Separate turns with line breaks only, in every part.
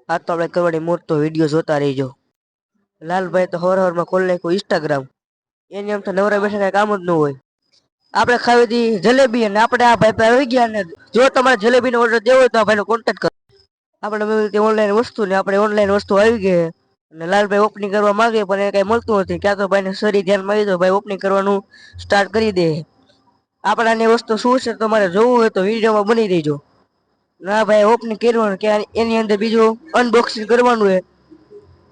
આ તો આપણે કરવાની મોજ તો વિડીયો જોતા રહીજો. લાલભાઈ તો હવાર ખોલી નાખ્યું ઇન્સ્ટાગ્રામ. એની આમ તો નવરા બેઠા કઈ કામ જ ન હોય. આપણે ખાવી હતી જલેબી અને આપણે આ ભાઈ પાસે આવી ગયા ને જો તમારે જલેબીનો ઓર્ડર દેવો હોય તો આ ભાઈનો કોન્ટેક્ટ કરો. આપણે ઓનલાઈન વસ્તુ ને આપણે ઓનલાઈન વસ્તુ આવી ગઈ અને લાલભાઈ ઓપનિંગ કરવા માંગે પણ એ કઈ મળતું નથી. ક્યાં તો ભાઈને સરી ધ્યાનમાં આવી તો ભાઈ ઓપનિંગ કરવાનું સ્ટાર્ટ કરી દે. આપણાની વસ્તુ શું છે તમારે જોવું હોય તો વિડીયોમાં બની રહેજો. ના ભાઈ ઓપનિંગ કરવાનું કે એની અંદર બીજું અનબોક્સિંગ કરવાનું છે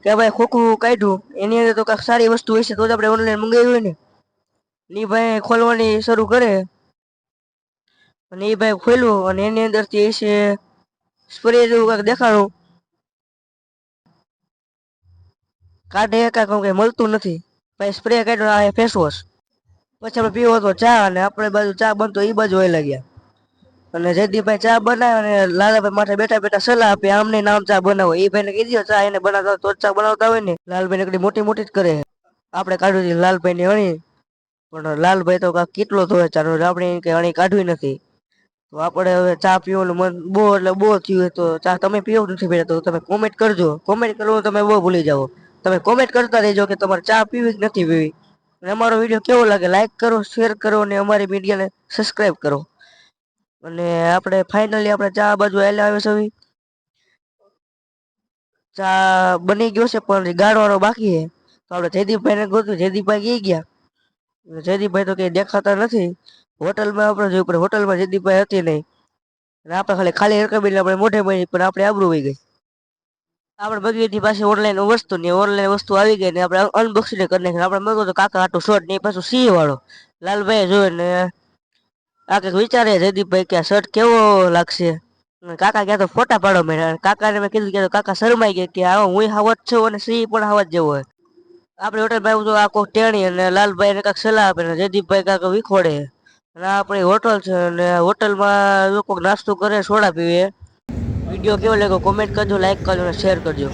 કે ભાઈ ખોખું કાઢ્યું એની અંદર તો કાંઈક સારી વસ્તુ હોય છે તો જ આપણે ઓનલાઈન મંગાવી હોય ને. ની ભાઈ ખોલવાની શરૂ કરે અને એ ભાઈ ખોલ્યું અને એની અંદરથી છે સ્પ્રે જેવું કાંઈક દેખાડું કાઢે કાંઈક કઈ મળતું નથી. ભાઈ સ્પ્રે કાઢ્યો આ ફેસ વોશ. પછી આપણે પીવો હતો ચા અને આપણે બાજુ ચા બનતો એ બાજુ વહી લાગ્યા. અને જયદીપભાઈ ચા બનાવે અને લાલાભાઈ માથે બેઠા બેઠા સલાહ આપે આમને નામ ચા બનાવો. એ ભાઈને કહી દો ચા એને બનાવતા તો ચા બનાવતા હોય ને. લાલભાઈ એકડી મોટી મોટી જ કરે. આપણે કાઢ્યું લાલભાઈ ની અણી પણ લાલભાઈ તો કેટલો ધોવે ચાનો આપણે કઈ અણી કાઢવી નથી. તો આપણે હવે ચા પીવાનું મન બહુ એટલે બહુ થયું તો ચા તમે પીવો નથી પીતા તો તમે કોમેન્ટ કરજો. કોમેન્ટ કરવું તમે બહુ ભૂલી જાઓ. તમે કોમેન્ટ કરતા રહેજો કે તમારે ચા પીવી કે નથી પીવી. અને અમારો વિડીયો કેવો લાગે લાઈક કરો શેર કરો અને અમારી મીડિયાને સબસ્ક્રાઈબ કરો. અને આપણે ફાઇનલી આપણે ચા બાજુ આવેલા આવે છે. ચા બની ગયો છે પણ ગાળવાનો બાકી છે. તો આપણે જયદીપભાઈને ગોતું જયદીપભાઈ ગઈ ગયા. જયદીપભાઈ તો કઈ દેખાતા નથી. હોટલમાં આપણે જોયું પણ હોટલમાં જયદીપભાઈ હતી નહીં. અને આપણે ખાલી રકમ આપણે મોઢે મળી પણ આપણે આબરૂ વહી ગઈ. આપણે બગીની પાસે ઓનલાઈન વસ્તુ ને ઓનલાઈન વસ્તુ આવી ગઈ ને આપણે અનબોક્સિંગ કરી નાખી. આપણે મગો તો કાકા આટું શર્ટ ને પાછું સિંહ વાળો લાલભાઈ જોઈને આ કંઈક વિચારે જયદીપભાઈ કે આ શર્ટ કેવો લાગશે. કાકા ક્યાં તો ફોટા પાડો મેં કાકાને મેં કીધું કે કાકા શરમાઈ ગયા કે આવો હું હાવત છું અને સિંહ પણ હાવત જેવો હોય. આપણે હોટલમાં આવ્યું તો આખો ટેણી અને લાલભાઈને કાંઈક સલાહ આપે ને જયદીપભાઈ કાંઈક વિખોડે. અને આપણી હોટલ છે અને હોટલમાં લોકો નાસ્તો કરે સોડા પીવે. વિડીયો કેવો લાગ્યો કોમેન્ટ કરજો લાઈક કરજો અને શેર કરજો.